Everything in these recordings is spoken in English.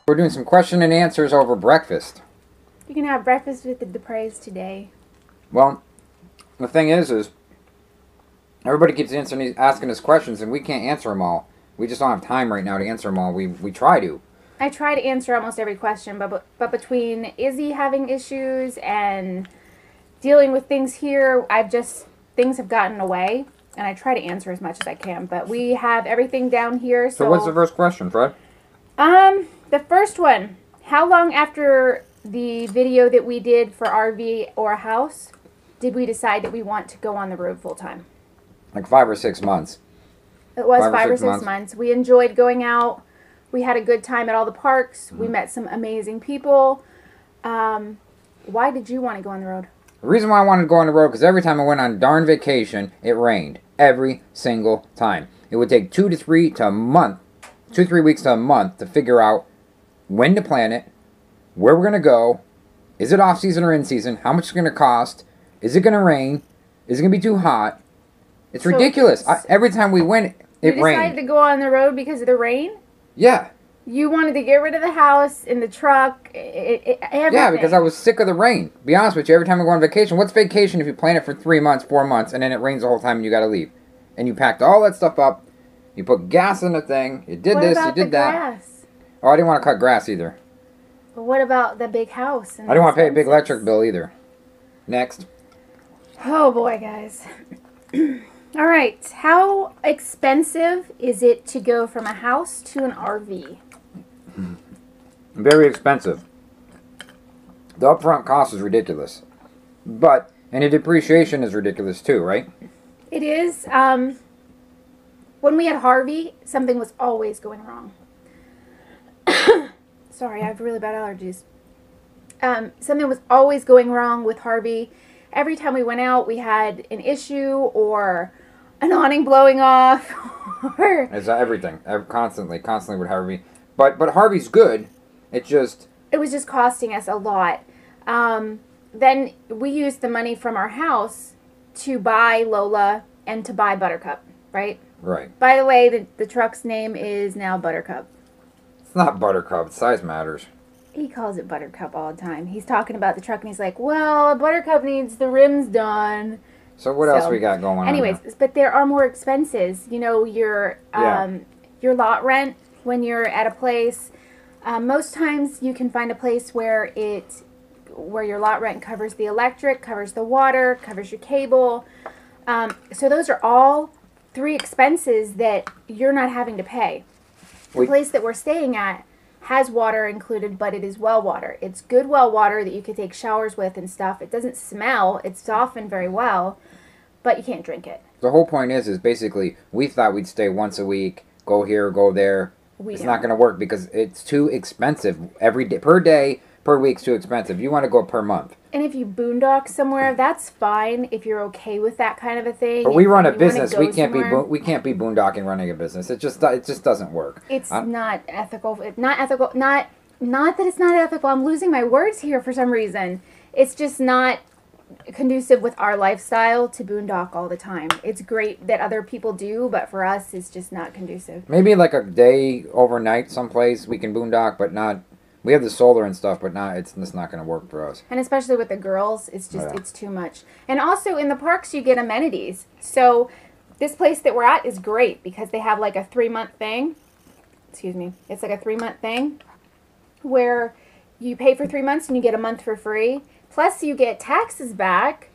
We're doing some question and answers over breakfast. You can have breakfast with the Depreys today. Well, the thing is everybody keeps asking us questions, and we can't answer them all. We just don't have time right now to answer them all. We try to. I try to answer almost every question, but between Izzy having issues and dealing with things here, things have gotten away, and I try to answer as much as I can. But we have everything down here. So what's the first question, Fred? The first one: how long after the video that we did for RV or a house did we decide that we want to go on the road full time? Like 5 or 6 months. It was 5 or 6 months. We enjoyed going out. We had a good time at all the parks. We met some amazing people. Why did you want to go on the road? The reason why I wanted to go on the road, because every time I went on darn vacation, it rained. Every single time. It would take 2 to 3 to a month, 2 to 3 weeks to a month to figure out when to plan it, where we're going to go, is it off season or in season, how much it's going to cost, is it going to rain, is it going to be too hot. It's ridiculous. Every time we went, it rained. You decided to go on the road because of the rain? Yeah. You wanted to get rid of the house and the truck, everything. Yeah, because I was sick of the rain. Be honest with you, every time I go on vacation, what's vacation if you plan it for 3 months, 4 months, and then it rains the whole time and you got to leave? And you packed all that stuff up, you put gas in the thing, you did this, you did that. Grass? Oh, I didn't want to cut grass either. But what about the big house? I didn't want to pay a big electric bill either. Next. Oh boy, guys. All right, how expensive is it to go from a house to an RV? Very expensive. The upfront cost is ridiculous. And the depreciation is ridiculous too, right? It is. When we had Harvey, something was always going wrong. Sorry, I have really bad allergies. Something was always going wrong with Harvey. Every time we went out, we had an issue or an awning blowing off. It's everything. Constantly with Harvey. But Harvey's good. It was just costing us a lot. Then we used the money from our house to buy Lola and to buy Buttercup, right? Right. By the way, the truck's name is now Buttercup. It's not Buttercup. Size matters. He calls it Buttercup all the time. He's talking about the truck and he's like, well, Buttercup needs the rims done. So what else we got going on? Anyways, but there are more expenses. You know, your lot rent when you're at a place. Most times you can find a place where your lot rent covers the electric, covers the water, covers your cable. So those are all 3 expenses that you're not having to pay. The place that we're staying at has water included, but it is well water. It's good well water that you can take showers with and stuff. It doesn't smell. It's softened very well, but you can't drink it. The whole point is basically we thought we'd stay once a week, go here, go there. It's not going to work because it's too expensive. Every day, per week's too expensive. You want to go per month. And if you boondock somewhere, that's fine if you're okay with that kind of a thing. But we run a business. We can't be boondocking running a business. It just doesn't work. It's not ethical. Not ethical. Not that it's not ethical. I'm losing my words here for some reason. It's just not conducive with our lifestyle to boondock all the time. It's great that other people do, but for us, it's just not conducive. Maybe like a day overnight someplace we can boondock, but not. We have the solar and stuff, but it's not going to work for us. And especially with the girls, it's just it's too much. And also in the parks, you get amenities. So this place that we're at is great because they have like a 3-month thing. Excuse me. It's like a 3-month thing where you pay for 3 months and you get a month for free. Plus you get taxes back,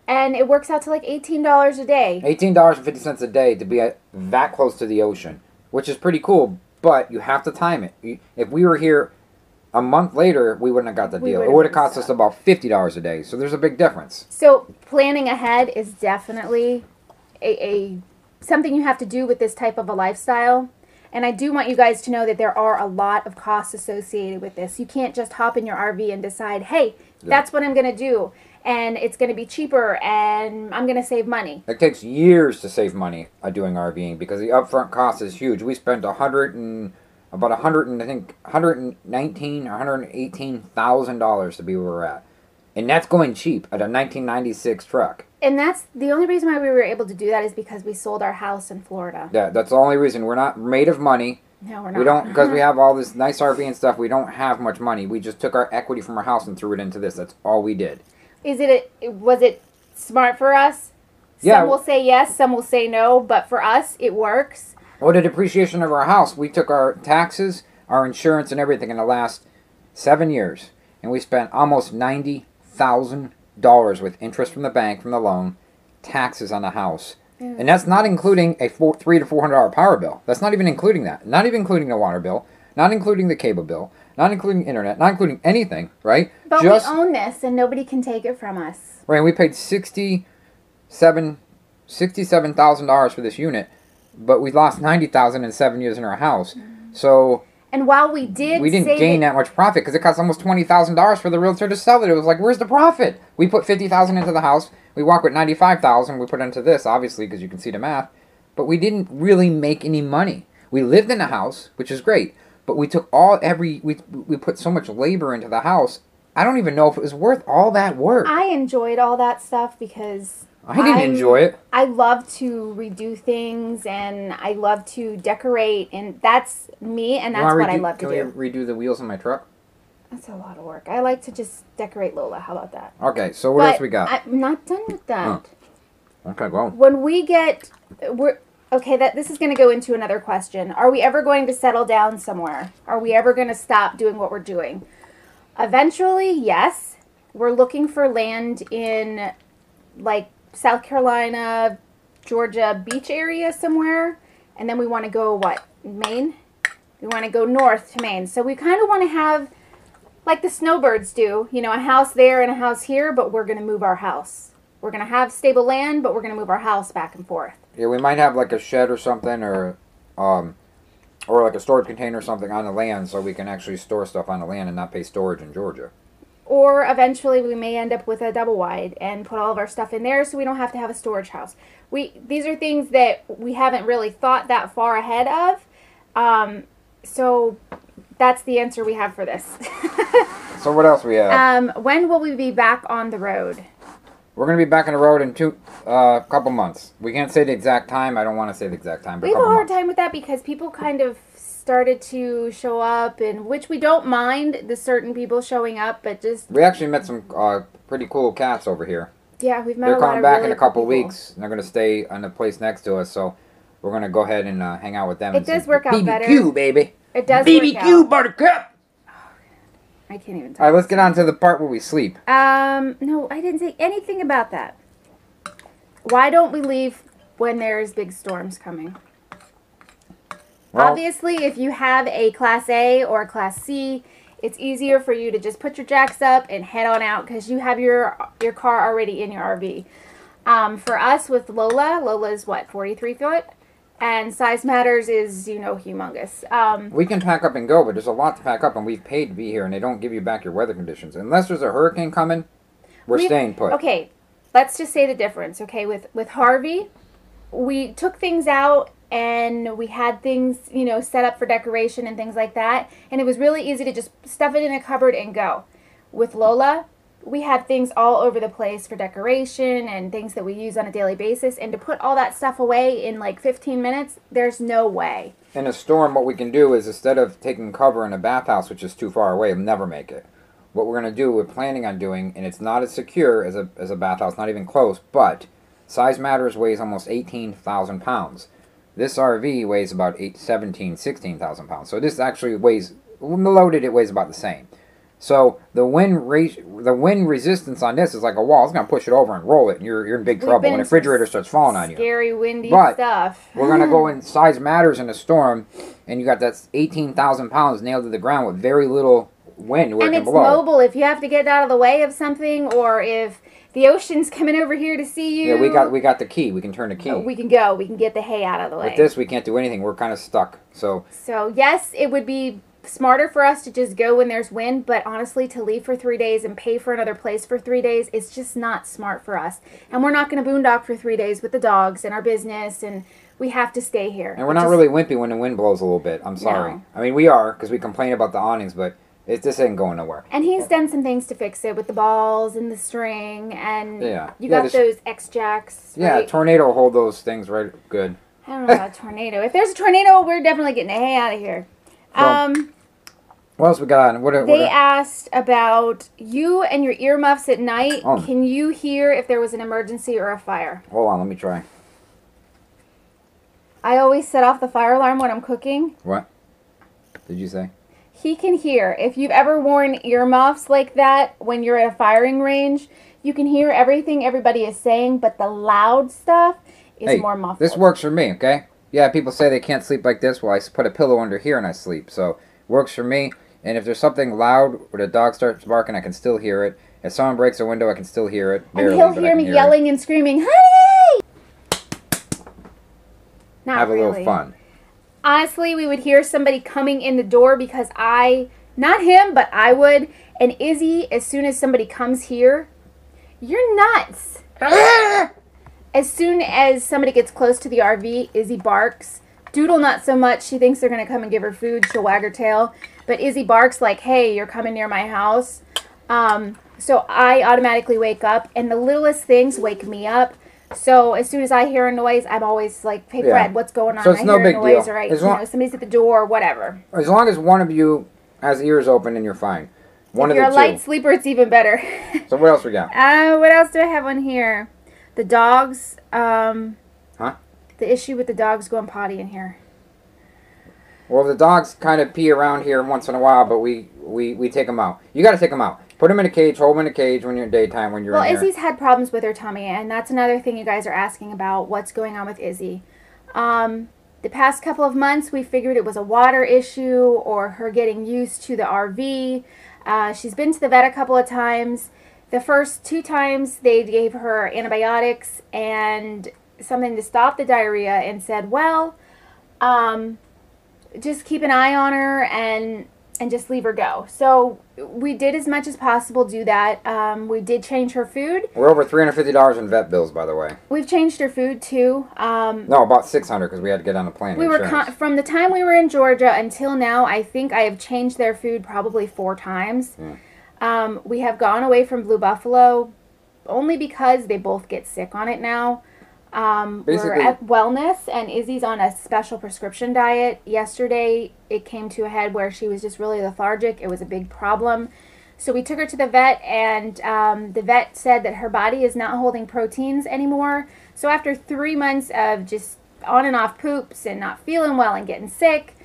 and it works out to like $18 a day. $18.50 a day to be that close to the ocean, which is pretty cool, but you have to time it. If we were here a month later, we wouldn't have got the deal. It would have cost us about $50 a day, so there's a big difference. So planning ahead is definitely a something you have to do with this type of a lifestyle. And I do want you guys to know that there are a lot of costs associated with this. You can't just hop in your RV and decide, hey, that's what I'm going to do. And it's going to be cheaper and I'm going to save money. It takes years to save money doing RVing because the upfront cost is huge. We spent $119,000 or $118,000 to be where we're at. And that's going cheap at a 1996 truck. And that's the only reason why we were able to do that is because we sold our house in Florida. Yeah, that's the only reason. We're not made of money. No, we're not. We don't, because we have all this nice RV and stuff. We don't have much money. We just took our equity from our house and threw it into this. That's all we did. Was it smart for us? Yeah. Some will say yes, some will say no, but for us, it works. Well, the depreciation of our house, we took our taxes, our insurance, and everything in the last 7 years, and we spent almost $90,000 with interest from the bank, from the loan, taxes on the house. And that's not including a $300 to $400 power bill. That's not even including that. Not even including the water bill. Not including the cable bill. Not including internet. Not including anything, right? But we own this, and nobody can take it from us. Right, and we paid $67,000 for this unit, but we lost $90,000 in 7 years in our house. So... And while we didn't gain that much profit because it cost almost $20,000 for the realtor to sell it. It was like, where's the profit? We put $50,000 into the house. We walk with $95,000. We put into this, obviously, because you can see the math. But we didn't really make any money. We lived in the house, which is great. But we took we put so much labor into the house. I don't even know if it was worth all that work. I enjoyed all that stuff because I didn't enjoy it. I love to redo things and I love to decorate, and that's me, and that's what I love to do. Can we redo the wheels on my truck? That's a lot of work. I like to just decorate Lola. How about that? Okay, so what else we got? I'm not done with that. Okay, go on. When we get... this is going to go into another question. Are we ever going to settle down somewhere? Are we ever going to stop doing what we're doing? Eventually, yes. We're looking for land in, like, South Carolina, Georgia beach area somewhere. And then we want to go, Maine? We want to go north to Maine. So we kind of want to have, like the snowbirds do, a house there and a house here, but we're going to move our house. We're going to have stable land, but we're going to move our house back and forth. Yeah, we might have like a shed or something, or like a storage container or something on the land, so we can actually store stuff on the land and not pay storage in Georgia. Or eventually we may end up with a double wide and put all of our stuff in there so we don't have to have a storage house. These are things that we haven't really thought that far ahead of. So that's the answer we have for this. So what else we have? When will we be back on the road? We're going to be back on the road in couple months. We can't say the exact time. I don't want to say the exact time. But we have a hard time with that because people kind of started to show up, and which we don't mind the certain people showing up, but just... We actually met some pretty cool cats over here. Yeah, we've met a lot of They're coming back really in a couple cool weeks, and they're going to stay on the place next to us, so we're going to go ahead and hang out with them. It does work out better. BBQ, baby. It does BBQ, work out. Buttercup! I can't even talk. Alright, let's get on to the part where we sleep. No, I didn't say anything about that. Why don't we leave when there's big storms coming? Well, obviously, if you have a Class A or a Class C, it's easier for you to just put your jacks up and head on out because you have your car already in your RV. For us with Lola is what, 43 foot? And size matters is, humongous. We can pack up and go, but there's a lot to pack up, and we've paid to be here, and they don't give you back your weather conditions. Unless there's a hurricane coming, we're staying put. Okay, let's just say the difference, okay? With Harvey, we took things out, and we had things, set up for decoration and things like that, and it was really easy to just stuff it in a cupboard and go. With Lola, we have things all over the place for decoration and things that we use on a daily basis, and to put all that stuff away in like 15 minutes, there's no way. In a storm, what we can do is, instead of taking cover in a bathhouse, which is too far away, we'll never make it. What we're going to do, we're planning on doing, and it's not as secure as a bathhouse, not even close, but size matters weighs almost 18,000 pounds. This RV weighs about 16,000 pounds. So this actually weighs, loaded, it weighs about the same. So the wind resistance on this is like a wall. It's going to push it over and roll it, and you're in big trouble when the refrigerator starts falling on you. Scary, windy stuff. We're going to go in size matters in a storm, and you got that 18,000 pounds nailed to the ground with very little wind where it can blow. And it's mobile. If you have to get out of the way of something, or if the ocean's coming over here to see you. Yeah, we got the key. We can turn the key. We can go. We can get the hay out of the way. With this, we can't do anything. We're kind of stuck. So yes, it would be smarter for us to just go when there's wind, but honestly, to leave for 3 days and pay for another place for 3 days, it's just not smart for us. And we're not going to boondock for 3 days with the dogs and our business, and we have to stay here. And we're not really wimpy when the wind blows a little bit. I'm sorry. No. I mean, we are, because we complain about the awnings, but this ain't going nowhere. And he's done some things to fix it with the balls and the string, and you got those X-jacks. Yeah, right? a tornado will hold those things right good. I don't know about a tornado. If there's a tornado, we're definitely getting the hay out of here. What else we got on? They asked about you and your earmuffs at night. Oh. Can you hear if there was an emergency or a fire? Hold on, let me try. I always set off the fire alarm when I'm cooking. What did you say? He can hear. If you've ever worn earmuffs like that when you're at a firing range, you can hear everything everybody is saying, but the loud stuff is more muffled. This works for me, okay? Yeah, people say they can't sleep like this. Well, I put a pillow under here and I sleep. So, works for me. And if there's something loud or the dog starts barking, I can still hear it. If someone breaks a window, I can still hear it. Barely, and he'll hear me yelling and screaming, "Honey!" Not Have a really. little fun. Honestly, we would hear somebody coming in the door because not him, but I would. And Izzy, as soon as somebody comes here, you're nuts. As soon as somebody gets close to the RV, Izzy barks. Doodle not so much. She thinks they're going to come and give her food. She'll wag her tail. But Izzy barks like, hey, you're coming near my house. So I automatically wake up. And the littlest things wake me up. So as soon as I hear a noise, I'm always like, hey, Fred, what's going on? So it's no big deal. Or somebody's at the door, whatever. As long as one of you has ears open, and you're fine. If you're a light sleeper, it's even better. So what else we got? What else do I have on here? The dogs. The issue with the dogs going potty in here. Well, the dogs kind of pee around here once in a while, but we take them out. You got to take them out. Put them in a cage, hold them in a cage when you're in daytime, when you're in here. Well, Izzy's had problems with her tummy, and that's another thing you guys are asking about, what's going on with Izzy. The past couple of months, we figured it was a water issue or her getting used to the RV. She's been to the vet a couple of times. The first 2 times, they gave her antibiotics and something to stop the diarrhea and said, well, just keep an eye on her and just leave her go. So we did as much as possible do that. We did change her food. We're over $350 in vet bills, by the way. We've changed her food too. No, about $600 because we had to get on the plane. We were from the time we were in Georgia until now. I think I have changed their food probably 4 times. Yeah. We have gone away from Blue Buffalo only because they both get sick on it now. We're at Wellness, and Izzy's on a special prescription diet. Yesterday, it came to a head where she was just really lethargic. It was a big problem. So we took her to the vet, and the vet said that her body is not holding proteins anymore. So after 3 months of just on and off poops and not feeling well and getting sick,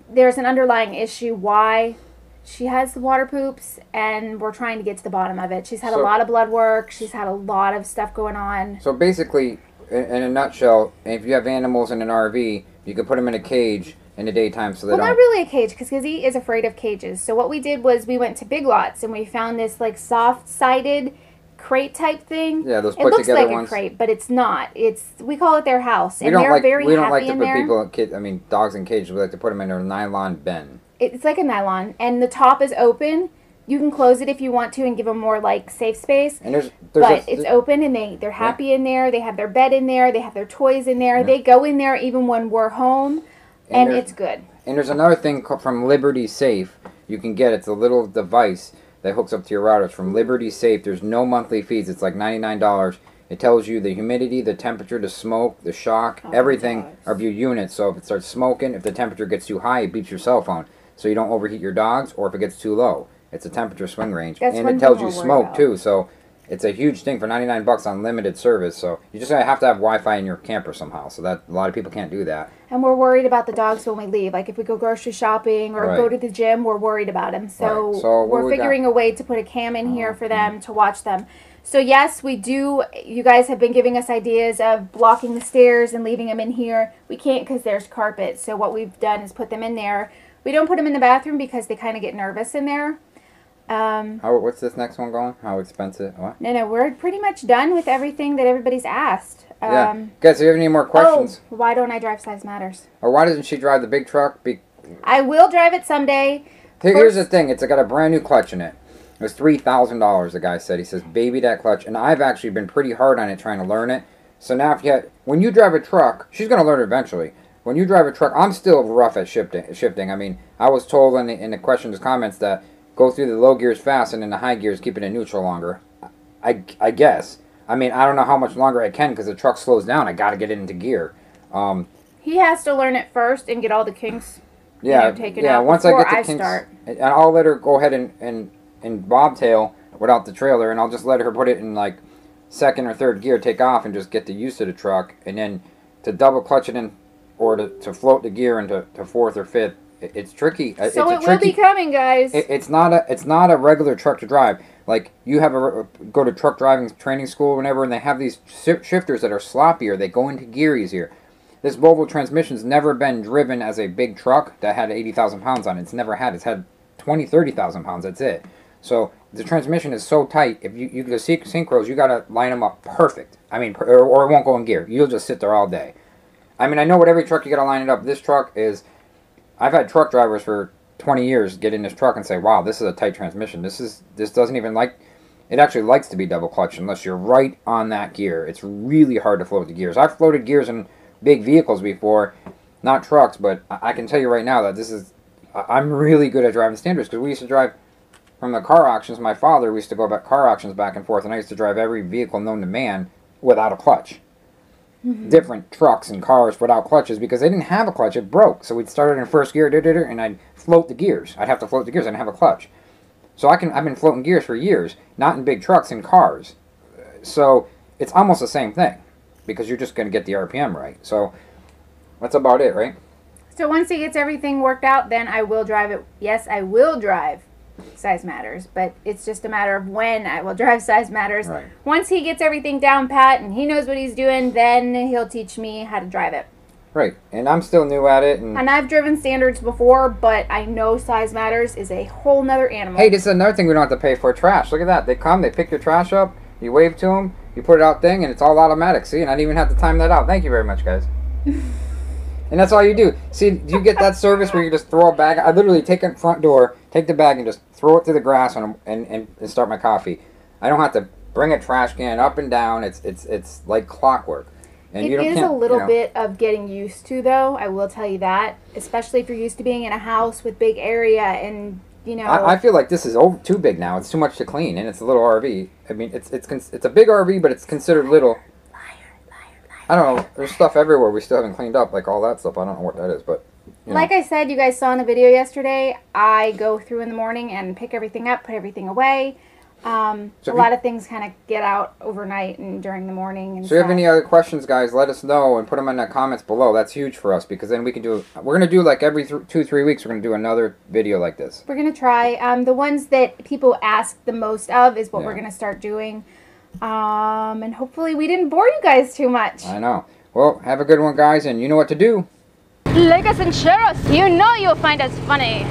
there's an underlying issue why she has the water poops, and we're trying to get to the bottom of it. She's had a lot of blood work. She's had a lot of stuff going on. So basically, in a nutshell, if you have animals in an RV, you can put them in a cage in the daytime so they don't... Well, not really a cage, because Izzy is afraid of cages. So what we did was we went to Big Lots, and we found this like soft-sided crate type thing. Yeah, those put together ones. It looks like ones. A crate, but it's not. We call it their house, and they're very happy in there. We don't like to put dogs in cages. We like to put them in a nylon bin. It's like a nylon, and the top is open. You can close it if you want to and give them more like safe space. And it's open, and they're happy in there. They have their bed in there. They have their toys in there. Yeah. They go in there even when we're home, and it's good. And there's another thing from Liberty Safe you can get. It's a little device that hooks up to your routers from Liberty Safe. There's no monthly fees. It's like $99. It tells you the humidity, the temperature, the smoke, the shock, everything of your unit. So if it starts smoking, if the temperature gets too high, it beeps your cell phone. So you don't overheat your dogs, or if it gets too low. It's a temperature swing range. And it tells you smoke, too. So it's a huge thing for $99 on limited service. So you just have to have Wi-Fi in your camper somehow. So that a lot of people can't do that. And we're worried about the dogs when we leave. Like if we go grocery shopping or go to the gym, we're worried about them. So we're figuring a way to put a cam in here for them to watch them. So yes, we do. You guys have been giving us ideas of blocking the stairs and leaving them in here. We can't because there's carpet. So what we've done is put them in there. We don't put them in the bathroom because they kind of get nervous in there. What's this next one going? How expensive? What? No, we're pretty much done with everything that everybody's asked. Yeah. Guys, do you have any more questions? Why don't I drive Size Matters? Or why doesn't she drive the big truck? I will drive it someday. Here's the thing. It's got a brand new clutch in it. It was $3,000, the guy said. He says, baby that clutch. And I've actually been pretty hard on it trying to learn it. So now when you drive a truck, she's going to learn it eventually. When you drive a truck, I'm still rough at shifting. I mean, I was told in the questions, comments that go through the low gears fast and in the high gears keep it in neutral longer. I guess. I mean, I don't know how much longer I can because the truck slows down. I got to get it into gear. He has to learn it first and get all the kinks. Yeah, taken out once I get the kinks, start. and I'll let her go ahead and bobtail without the trailer, and I'll just let her put it in like second or third gear, take off, and just get the use of the truck, and then to double clutch it in, or to float the gear into fourth or fifth. It's tricky. So it will be coming, guys. It's not a regular truck to drive. Like you have go to truck driving training school or whatever, and they have these shifters that are sloppier. They go into gear easier. This Volvo transmission's never been driven as a big truck that had 80,000 pounds on it. It's never had. It's had 20, 30,000 pounds. That's it. So the transmission is so tight. If you go synchros, you gotta line them up perfect. I mean, or it won't go in gear. You'll just sit there all day. I mean, I know with every truck you gotta line it up. This truck is. I've had truck drivers for 20 years get in this truck and say, "Wow, this is a tight transmission. This doesn't even like." It actually likes to be double clutch unless you're right on that gear. It's really hard to float the gears. I've floated gears in big vehicles before, not trucks, but I can tell you right now that I'm really good at driving standards because we used to drive from the car auctions. My father, we used to go about car auctions back and forth, and I used to drive every vehicle known to man without a clutch. Different trucks and cars without clutches because they didn't have a clutch. It broke. So we'd start it in first gear, and I'd float the gears. I'd have to float the gears. I didn't have a clutch. So I've been floating gears for years, not in big trucks, in cars. So it's almost the same thing because you're just going to get the RPM right. So that's about it, right? So once he gets everything worked out, then I will drive it. Yes, I will drive Size Matters, but it's just a matter of when I will drive Size Matters. Right. Once he gets everything down pat and he knows what he's doing, then he'll teach me how to drive it. Right, and I'm still new at it. And I've driven standards before, but I know Size Matters is a whole nother animal. Hey, this is another thing we don't have to pay for, trash. Look at that. They come, they pick your trash up, you wave to them, you put it out thing, and it's all automatic. See, and I didn't even have to time that out. Thank you very much, guys. And that's all you do. See, do you get that service where you just throw a bag? I literally take it front door, take the bag, and just throw it to the grass and start my coffee. I don't have to bring a trash can up and down. It's like clockwork. And it is a little bit of getting used to, though. I will tell you that, especially if you're used to being in a house with big area and I feel like this is too big now. It's too much to clean, and it's a little RV. I mean, it's a big RV, but it's considered little. I don't know. There's stuff everywhere we still haven't cleaned up, like all that stuff. I don't know what that is, but like I said, you guys saw in the video yesterday, I go through in the morning and pick everything up, put everything away. A lot of things kind of get out overnight and during the morning. And so if you have any other questions, guys, let us know and put them in the comments below. That's huge for us because then we can do. We're gonna do like every 2-3 weeks. We're gonna do another video like this. We're gonna try. The ones that people ask the most of is what we're gonna start doing. And hopefully we didn't bore you guys too much. I know. Well, have a good one, guys, and you know what to do. Like us and share us. You know you'll find us funny.